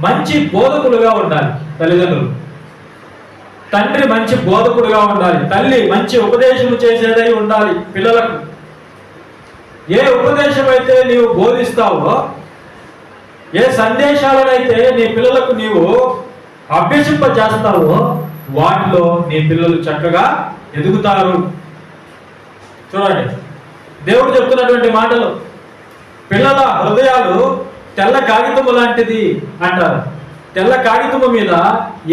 మంచి బోధకులుగా ఉండాలి తల్లిదండ్రులు. తండ్రి మంచి బోధకుడుగా ఉండాలి, తల్లి మంచి ఉపదేశం చేసేదై ఉండాలి పిల్లలకు. ఏ ఉపదేశం అయితే నీవు బోధిస్తావో, ఏ సందేశాలనైతే నీ పిల్లలకు నీవు అభ్యసింపజేస్తావో, వాటిలో నీ పిల్లలు చక్కగా ఎదుగుతారు. చూడండి, దేవుడు చెప్తున్నటువంటి మాటలు. పిల్లల హృదయాలు తెల్ల కాగితము లాంటిది అంటారు. తెల్ల కాగితము మీద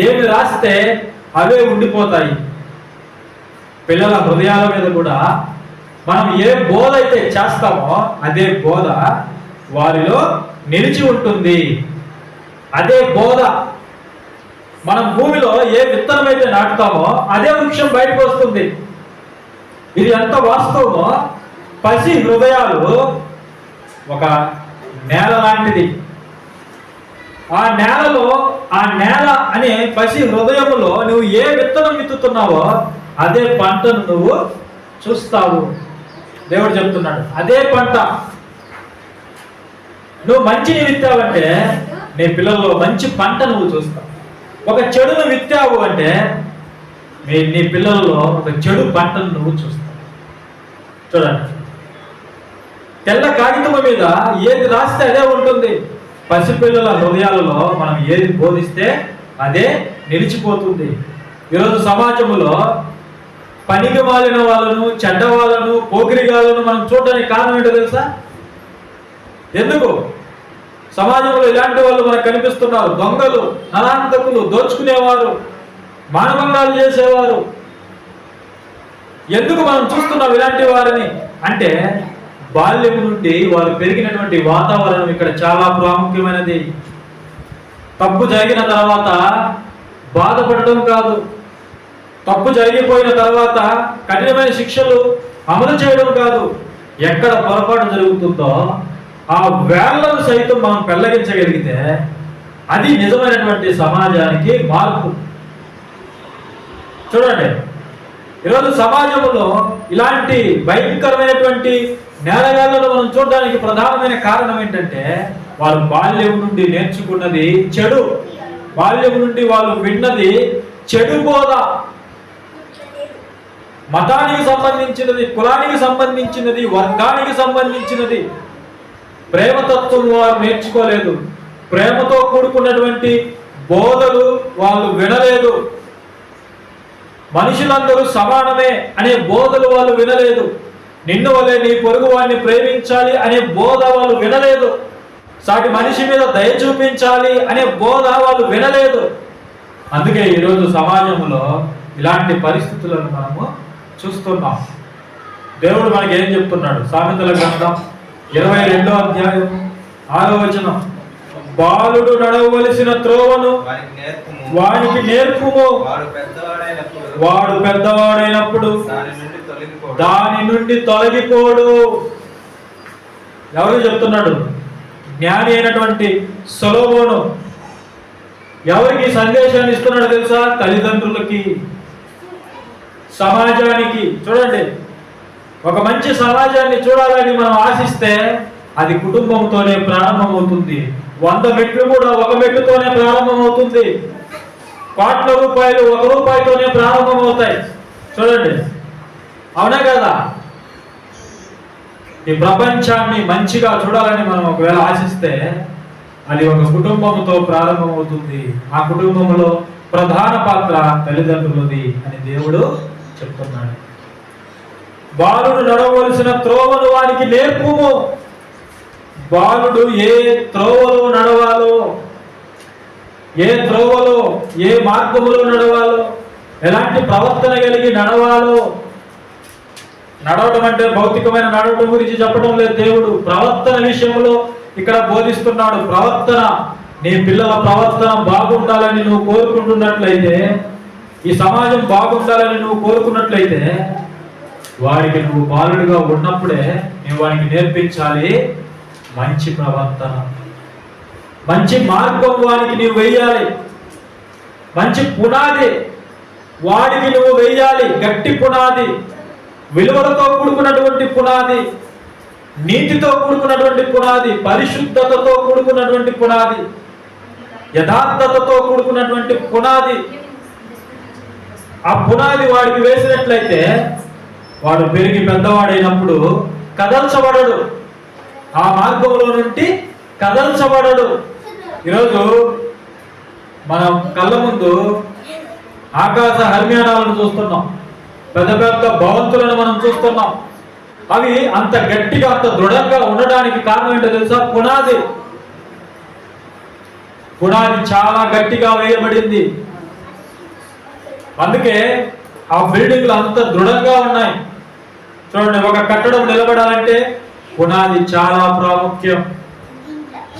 ఏమి రాస్తే అవే ఉండిపోతాయి. పిల్లల హృదయాల మీద కూడా మనం ఏ బోధ అయితే చేస్తామో అదే బోధ వారిలో నిలిచి ఉంటుంది. అదే బోధ మనం భూమిలో ఏ విత్తనం అయితే నాటుతామో అదే వృక్షం బయటకు వస్తుంది. ఇది ఎంత వాస్తవమో, పసి హృదయాలు ఒక నేల లాంటిది. ఆ నేలలో, ఆ నేల అనే పసి హృదయములో నువ్వు ఏ విత్తనం విత్తుతున్నావో అదే పంటను నువ్వు చూస్తావు. దేవుడు చెప్తున్నాడు, అదే పంట. నువ్వు మంచిని విత్తావంటే నీ పిల్లల్లో మంచి పంట నువ్వు చూస్తావు. ఒక చెడును విత్తావు అంటే నీ పిల్లల్లో ఒక చెడు పంటను నువ్వు చూస్తావు. చూడండి, తెల్ల కాగితం మీద ఏది రాస్తే అదే ఉంటుంది. పసిపిల్లల హృదయాలలో మనం ఏది బోధిస్తే అదే నిలిచిపోతుంది. ఈరోజు సమాజంలో పనికి మాలిన వాళ్ళను, చెడ్డ వాళ్ళను, పోకిరిగాలను మనం చూడడానికి కారణం ఏంటో తెలుసా? ఎందుకు సమాజంలో ఇలాంటి వాళ్ళు మనకు కనిపిస్తున్నారు? దొంగలు, నరాంతకులు, దోచుకునేవారు, మానభంగాలు చేసేవారు. ఎందుకు మనం చూస్తున్నాం ఇలాంటి వారిని అంటే, బాల్యం నుండి వారు పెరిగినటువంటి వాతావరణం ఇక్కడ చాలా ప్రాముఖ్యమైనది. తప్పు జరిగిన తర్వాత బాధపడటం కాదు, తప్పు జరిగిపోయిన తర్వాత కఠినమైన శిక్షలు అమలు చేయడం కాదు. ఎక్కడ పొరపాటు జరుగుతుందో ఆ వేళ్లను సైతం మనం పెళ్లగించగలిగితే అది నిజమైనటువంటి సమాజానికి మార్పు. చూడండి, ఈరోజు సమాజంలో ఇలాంటి భయంకరమైనటువంటి నేరగాళ్లను మనం చూడడానికి ప్రధానమైన కారణం ఏంటంటే, వాళ్ళు బాల్యం నుండి నేర్చుకున్నది చెడు. బాల్యం నుండి వాళ్ళు విన్నది చెడు బోధ. మతానికి సంబంధించినది, కులానికి సంబంధించినది, వర్గానికి సంబంధించినది. ప్రేమతత్వం వారు నేర్చుకోలేదు. ప్రేమతో కూడుకున్నటువంటి బోధలు వాళ్ళు వినలేదు. మనుషులందరూ సమానమే అనే బోధలు వాళ్ళు వినలేదు. నిన్ను వలె నీ పొరుగు వాడిని ప్రేమించాలి అనే బోధ వాళ్ళు వినలేదు. సాటి మనిషి మీద దయ చూపించాలి అనే బోధ వాళ్ళు వినలేదు. అందుకే ఈరోజు సమాజంలో ఇలాంటి పరిస్థితులను మనము చూస్తున్నాం. దేవుడు మనకి ఏం చెప్తున్నాడు? సామెతల గ్రంథం 22వ అధ్యాయం 6వ వచనం, బాలుడు నడవవలసిన త్రోవను వానికి నేర్పుము, వాడు పెద్దవాడైనప్పుడు దాని నుండి తొలగిపోడు. ఎవరు చెప్తున్నాడు? జ్ఞాని అయినటువంటి సొలొమోను. ఎవరికి సందేశాన్ని ఇస్తున్నాడు తెలుసా? తల్లిదండ్రులకి, సమాజానికి. చూడండి, ఒక మంచి సమాజాన్ని చూడాలని మనం ఆశిస్తే అది కుటుంబంతోనే ప్రారంభమవుతుంది. 100 మెట్లు కూడా ఒక మెట్టుతోనే ప్రారంభమవుతుంది. కోట్ల రూపాయలు 1 రూపాయితోనే ప్రారంభమవుతాయి. చూడండి, అవునా కదా? ఈ ప్రపంచాన్ని మంచిగా చూడాలని మనం ఒకవేళ ఆశిస్తే అది ఒక కుటుంబంతో ప్రారంభమవుతుంది. ఆ కుటుంబంలో ప్రధాన పాత్ర తల్లిదండ్రులది అని దేవుడు చెప్తున్నాడు. బాలుడు నడవవలసిన త్రోవను వానికి నేర్పుము. బాలుడు ఏ త్రోవలో నడవాలో, ఏ త్రోవలో, ఏ మార్గములో నడవాలో, ఎలాంటి ప్రవర్తన కలిగి నడవాలో. నడవడం అంటే భౌతికమైన నడవడం గురించి చెప్పడం లేదు దేవుడు. ప్రవర్తన విషయంలో ఇక్కడ బోధిస్తున్నాడు. ప్రవర్తన, నీ పిల్లల ప్రవర్తన బాగుండాలని నువ్వు కోరుకుంటున్నట్లయితే, ఈ సమాజం బాగుండాలని నువ్వు కోరుకున్నట్లయితే, వాడికి నువ్వు బాలుడిగా ఉన్నప్పుడే నువ్వు వాడికి నేర్పించాలి మంచి ప్రవర్తన, మంచి మార్గం వాడికి నువ్వు వెయ్యాలి. మంచి పునాది వాడికి నువ్వు వెయ్యాలి, గట్టి పునాది, విలువలతో కూడుకున్నటువంటి పునాది, నీతితో కూడుకున్నటువంటి పునాది, పరిశుద్ధతతో కూడుకున్నటువంటి పునాది. యథార్థతతో కూడుకున్నటువంటి పునాది, ఆ పునాది వాడికి వేసినట్లయితే వాడు పెరిగి పెద్దవాడైనప్పుడు కదల్చబడడు, ఆ మార్గంలో నుండి కదల్చబడడు. ఈరోజు మనం కళ్ళ ముందు ఆకాశ హర్మ్యానాలను చూస్తున్నాం, పెద్ద పెద్ద భవంతులను మనం చూస్తున్నాం. అవి అంత గట్టిగా అంత దృఢంగా ఉండడానికి కారణం ఏంటో తెలుసా? పునాది చాలా గట్టిగా వేయబడింది. అందుకే ఆ బిల్డింగ్లు అంత దృఢంగా ఉన్నాయి. చూడండి, ఒక కట్టడం నిలబడాలంటే పునాది చాలా ప్రాముఖ్యం.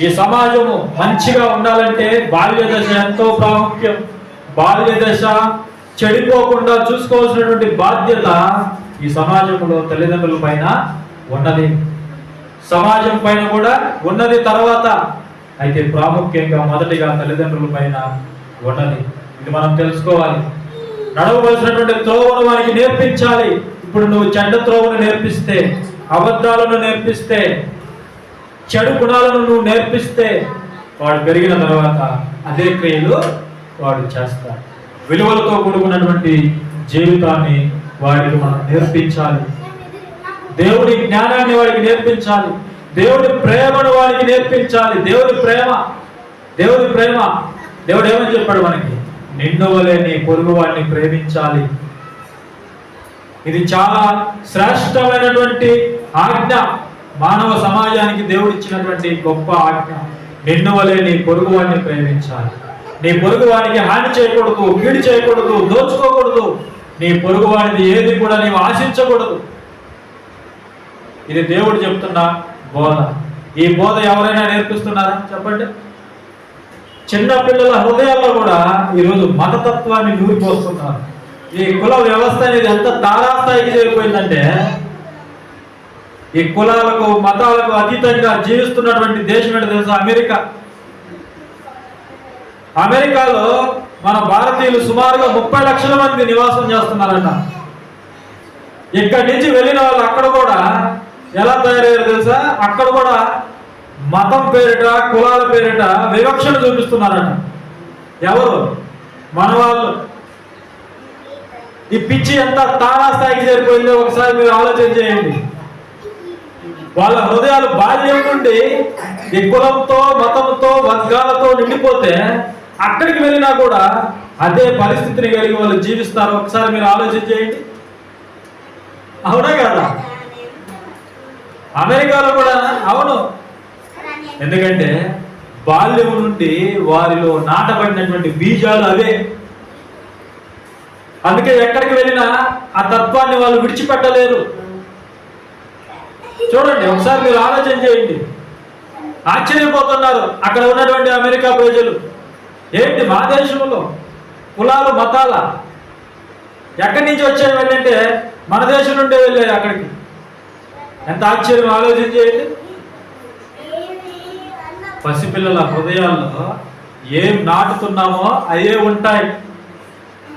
ఈ సమాజము మంచిగా ఉండాలంటే బాల్య దశ ఎంతో ప్రాముఖ్యం. బాల్య దశ చెడిపోకుండా చూసుకోవాల్సినటువంటి బాధ్యత ఈ సమాజంలో తల్లిదండ్రుల పైన ఉన్నది, సమాజం పైన కూడా ఉన్నది. తర్వాత అయితే ప్రాముఖ్యంగా మొదటిగా తల్లిదండ్రుల పైన ఉన్నది. ఇది మనం తెలుసుకోవాలి. నడవవలసినటువంటి త్రోవను వారికి నేర్పించాలి. ఇప్పుడు నువ్వు చెడ్డ త్రోవను నేర్పిస్తే, అబద్ధాలను నేర్పిస్తే, చెడు గుణాలను నువ్వు నేర్పిస్తే, వాడు పెరిగిన తర్వాత అదే క్రియలు వాడు చేస్తాడు. విలువలతో కూడుకున్నటువంటి జీవితాన్ని వాడికి మనం నేర్పించాలి. దేవుడి జ్ఞానాన్ని వాడికి నేర్పించాలి. దేవుడి ప్రేమను వాడికి నేర్పించాలి. దేవుడి ప్రేమ దేవుడు ఏమని చెప్పాడు మనకి? నిన్ను వలె నీ పొరుగు వాడిని ప్రేమించాలి. ఇది చాలా శ్రేష్టమైనటువంటి ఆజ్ఞ. మానవ సమాజానికి దేవుడు ఇచ్చినటువంటి గొప్ప ఆజ్ఞ. నిన్ను వలె నీ పొరుగు వాడిని ప్రేమించాలి. నీ పొరుగు వాడికి హాని చేయకూడదు, కీడు చేయకూడదు, దోచుకోకూడదు. నీ పొరుగు వాడిని ఏది కూడా నీవు ఆశించకూడదు. ఇది దేవుడు చెప్తున్న బోధ. ఈ బోధ ఎవరైనా నేర్పిస్తున్నారా చెప్పండి? చిన్న పిల్లల హృదయాల్లో కూడా ఈరోజు మతతత్వాన్ని నూరిపోస్తున్నారు. ఈ కుల వ్యవస్థ అనేది ఎంత తారాస్థాయికి చేరిపోయిందంటే, ఈ కులాలకు మతాలకు అతీతంగా జీవిస్తున్నటువంటి దేశం ఏంటో తెలుసా? అమెరికా. అమెరికాలో మన భారతీయులు సుమారుగా 30 లక్షల మంది నివాసం చేస్తున్నారట. ఇక్కడి నుంచి వెళ్ళిన వాళ్ళు అక్కడ కూడా ఎలా తయారయ్యారు తెలుసా? అక్కడ కూడా మతం పేరిట, కులాల పేరిట వివక్షను చూపిస్తున్నారట. ఎవరు? మన వాళ్ళు. ఈ పిచ్చి ఎంత తారాస్థాయికి చేరిపోయిందో ఒకసారి మీరు ఆలోచన చేయండి. వాళ్ళ హృదయాలు బాల్యం నుండి ఈ కులంతో, మతంతో, వర్గాలతో నిండిపోతే అక్కడికి వెళ్ళినా కూడా అదే పరిస్థితిని కలిగి వాళ్ళు జీవిస్తారు. ఒకసారి మీరు ఆలోచన చేయండి. అవునా కదా? అమెరికాలో కూడా అవును. ఎందుకంటే బాల్యం నుండి వారిలో నాటబడినటువంటి బీజాలు అవే. అందుకే ఎక్కడికి వెళ్ళినా ఆ తత్వాన్ని వాళ్ళు విడిచిపెట్టలేరు. చూడండి, ఒకసారి మీరు ఆలోచన చేయండి. ఆశ్చర్యపోతున్నారు అక్కడ ఉన్నటువంటి అమెరికా ప్రజలు. ఏంటి మా దేశంలో కులాలు, మతాల ఎక్కడి నుంచి వచ్చాయి వెళ్ళంటే మన దేశం నుండే వెళ్ళాయి అక్కడికి. ఎంత ఆశ్చర్యం ఆలోచన చేయండి. పసిపిల్లల హృదయాల్లో ఏం నాటుతున్నామో అయ్యే ఉంటాయి.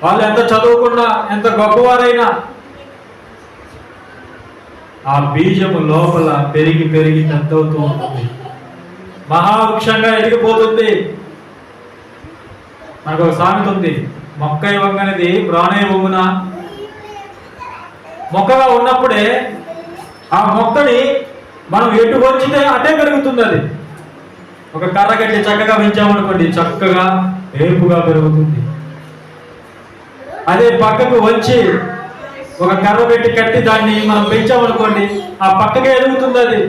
వాళ్ళు ఎంత చదువుకున్నా, ఎంత గొప్పవారైనా ఆ బీజము లోపల పెరిగి పెరిగి పెద్దవుతూ ఉంటుంది, మహావృక్షంగా ఎదిగిపోతుంది. మనకు ఒక సామెత ఉంది, మొక్కై వంగనిది ప్రాణే వంగున. మొక్కగా ఉన్నప్పుడే ఆ మొక్కని మనం ఎటు వంచితే అటే పెరుగుతుంది. అది ఒక కర్ర కట్టి చక్కగా పెంచామనుకోండి, చక్కగా ఏపుగా పెరుగుతుంది. అదే పక్కకు వంచి ఒక కర్ర పెట్టి కట్టి దాన్ని మనం పెంచామనుకోండి, ఆ పక్కకే ఎదుగుతుంది అది.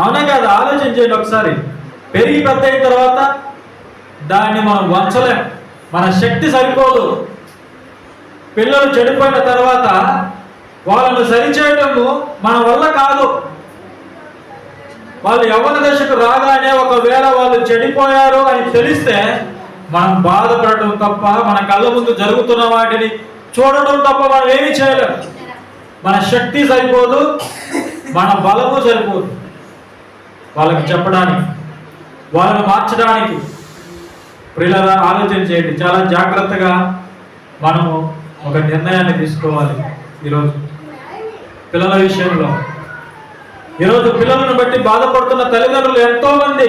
అవునా కాదు? ఆలోచన చేయండి ఒకసారి. పెరిగి పెద్ద అయిన తర్వాత దాన్ని మనం వంచలేం, మన శక్తి సరిపోదు. పిల్లలు చెడిపోయిన తర్వాత వాళ్ళను సరిచేయటము మన వల్ల కాదు. వాళ్ళు యవ్వన దశకు రాగానే ఒకవేళ వాళ్ళు చెడిపోయారు అని తెలిస్తే మనం బాధపడటం తప్ప, మన కళ్ళ ముందు జరుగుతున్న వాటిని చూడడం తప్ప మనం ఏమీ చేయలేం. మన శక్తి సరిపోదు, మన బలము సరిపోదు వాళ్ళకి చెప్పడానికి, వాళ్ళని మార్చడానికి. ప్రియులారా, ఆలోచన చేయండి. చాలా జాగ్రత్తగా మనము ఒక నిర్ణయాన్ని తీసుకోవాలి ఈరోజు పిల్లల విషయంలో. ఈరోజు పిల్లలను బట్టి బాధపడుతున్న తల్లిదండ్రులు ఎంతో మంది.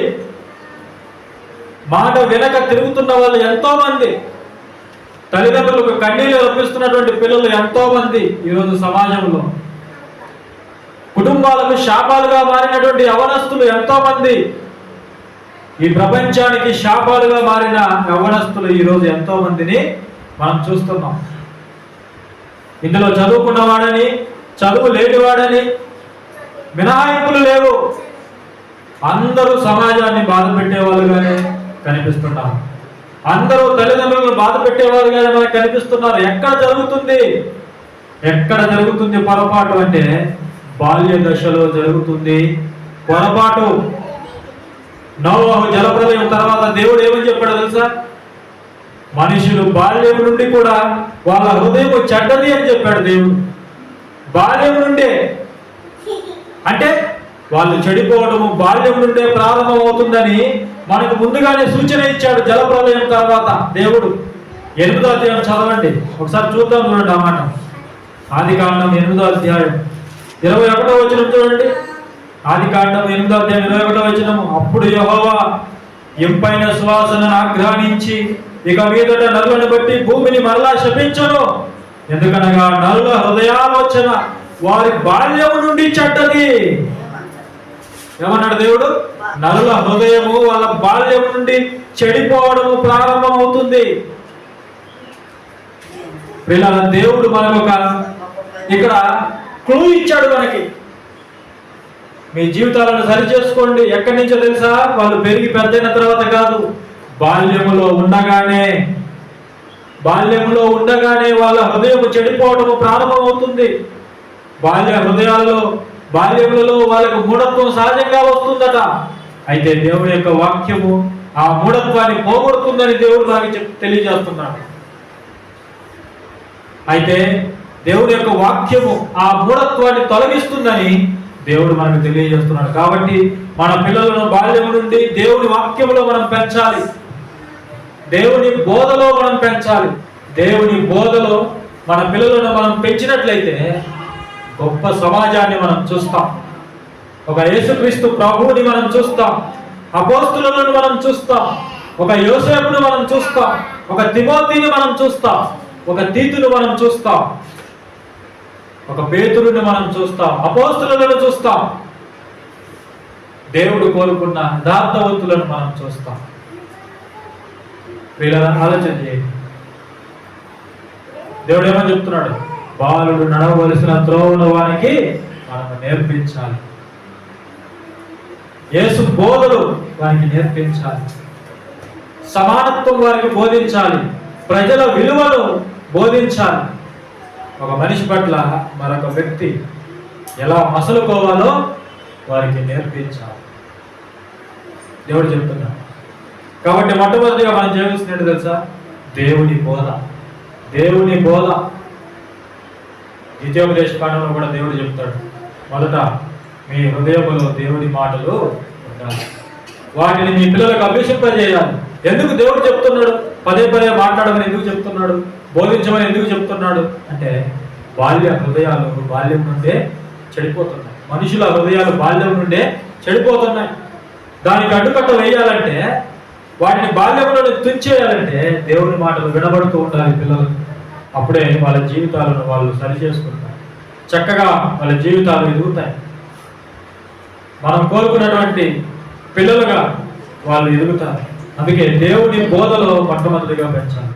మాట వెనక తిరుగుతున్న వాళ్ళు ఎంతో మంది, తల్లిదండ్రులకు కన్నీళ్లు రప్పిస్తున్నటువంటి పిల్లలు ఎంతో మంది ఈరోజు సమాజంలో, కుటుంబాలకు శాపాలుగా మారినటువంటి యవ్వనస్తులు ఎంతో మంది, ఈ ప్రపంచానికి శాపాలుగా మారిన యవ్వనస్తులు ఈరోజు ఎంతో మందిని మనం చూస్తున్నాం. ఇందులో చదువుకున్నవాడని, చదువు లేనివాడని మినహాయింపులు లేవు. అందరూ సమాజాన్ని బాధ పెట్టేవాళ్ళుగానే కనిపిస్తున్నారు. అందరూ తల్లిదండ్రులను బాధ పెట్టేవాళ్ళుగానే మనకు కనిపిస్తున్నారు. ఎక్కడ జరుగుతుంది పొరపాటు అంటే బాల్య దశలో జరుగుతుంది పొరపాటు. నోవహు జలప్రలయం తర్వాత దేవుడు ఏమని చెప్పాడో తెలుసా? మనుషులు బాల్యం నుండి కూడా వాళ్ళ హృదయం చెడ్డది అని చెప్పాడు దేవుడు. బాల్యం నుండే అంటే వాళ్ళు చెడిపోవడము బాల్యం నుండే ప్రారంభం అవుతుందని మనకు ముందుగానే సూచన ఇచ్చాడు. జలప్రలయం తర్వాత దేవుడు 8వ అధ్యాయం చదవండి, ఒకసారి చూద్దాం. చూడండి ఆ మాట. ఆదికాండం 8వ అధ్యాయం 21వ వచనం చూడండి. ఆదికాండం 8వ అధ్యాయం 21వ వచనం. అప్పుడు యెహోవా ఇంపైన సువాసనను ఆఘ్రానించి ఇక మీదట నరులను బట్టి భూమిని మరలా శపించను. ఎందుకనగా నరుల హృదయాలోచన వారి బాల్యము నుండి చెడ్డది. ఏమన్నాడు దేవుడు? నరుల హృదయము వాళ్ళ బాల్యం నుండి చెడిపోవడము ప్రారంభం అవుతుంది. పిల్లల దేవుడు మనకు ఒక ఇక్కడ క్లూ ఇచ్చాడు మనకి. మీ జీవితాలను సరి చేసుకోండి. ఎక్కడి నుంచో తెలుసా? వాళ్ళు పెరిగి పెద్దయిన తర్వాత కాదు, బాల్యములో ఉండగానే వాళ్ళ హృదయం చెడిపోవడము ప్రారంభం అవుతుంది. బాల్యములలో వాళ్ళకు మూఢత్వం సహజంగా వస్తుందట. అయితే దేవుడి యొక్క వాక్యము ఆ మూఢత్వాన్ని పోగొడుతుందని దేవుడు నాకు తెలియజేస్తున్నాడు. అయితే దేవుడి యొక్క వాక్యము ఆ మూఢత్వాన్ని తొలగిస్తుందని దేవుడు మనకు తెలియజేస్తున్నాడు. కాబట్టి మన పిల్లలను బాల్యం నుండి దేవుని వాక్యములో మనం పెంచాలి. దేవుని బోధలో మనం పెంచాలి. దేవుని బోధలో మన పిల్లలను మనం పెంచినట్లయితే గొప్ప సమాజాన్ని మనం చూస్తాం. ఒక యేసుక్రీస్తు ప్రభువుని మనం చూస్తాం. అపోస్తులను మనం చూస్తాం. ఒక యోసేపును మనం చూస్తాం. ఒక తిమోతిని మనం చూస్తాం. ఒక తీతును మనం చూస్తాం. ఒక పేతురుని మనం చూస్తాం. అపోస్తులను చూస్తాం. దేవుడు కోరుకున్న యథార్థవంతులను మనం చూస్తాం. వీళ్ళని ఆలోచన చేయండి. దేవుడు ఏమని చెప్తున్నాడు? బాలుడు నడవవలసిన త్రోవను వానికి మనం నేర్పించాలి. యేసు బోధలు వారికి నేర్పించాలి. సమానత్వం వారికి బోధించాలి. ప్రజల విలువను బోధించాలి. ఒక మనిషి పట్ల మరొక వ్యక్తి ఎలా మసలుకోవాలో వారికి నేర్పించాలి. దేవుడు చెప్తున్నాడు. కాబట్టి మొట్టమొదటిగా మనం చేయాల్సినట్టు తెలుసా? దేవుని బోధ. ద్వితీయోపదేశ కాండంలో కూడా దేవుడు చెప్తాడు, మొదట మీ హృదయములో దేవుడి మాటలు ఉండాలి, వాటిని మీ పిల్లలకు అభ్యసింపజేయాలి. ఎందుకు దేవుడు చెప్తున్నాడు? పదే మాట్లాడమని ఎందుకు చెప్తున్నాడు? బోధించమని ఎందుకు చెప్తున్నాడు అంటే హృదయాలు బాల్యం నుండే చెడిపోతున్నాయి. మనుషుల హృదయాలు బాల్యం నుండే చెడిపోతున్నాయి. దానికి అడ్డుకట్ట వేయాలంటే, వాటిని బాల్యంలో తుంచేయాలంటే దేవుని మాటలు వినబడుతూ ఉండాలి పిల్లలకు. అప్పుడే వాళ్ళ జీవితాలను వాళ్ళు సరి చేసుకుంటారు. చక్కగా వాళ్ళ జీవితాలు ఎదుగుతాయి. మనం కోరుకున్నటువంటి పిల్లలుగా వాళ్ళు ఎదుగుతారు. అందుకే దేవుని బోధలో మొట్టమొదటిగా పెంచాలి.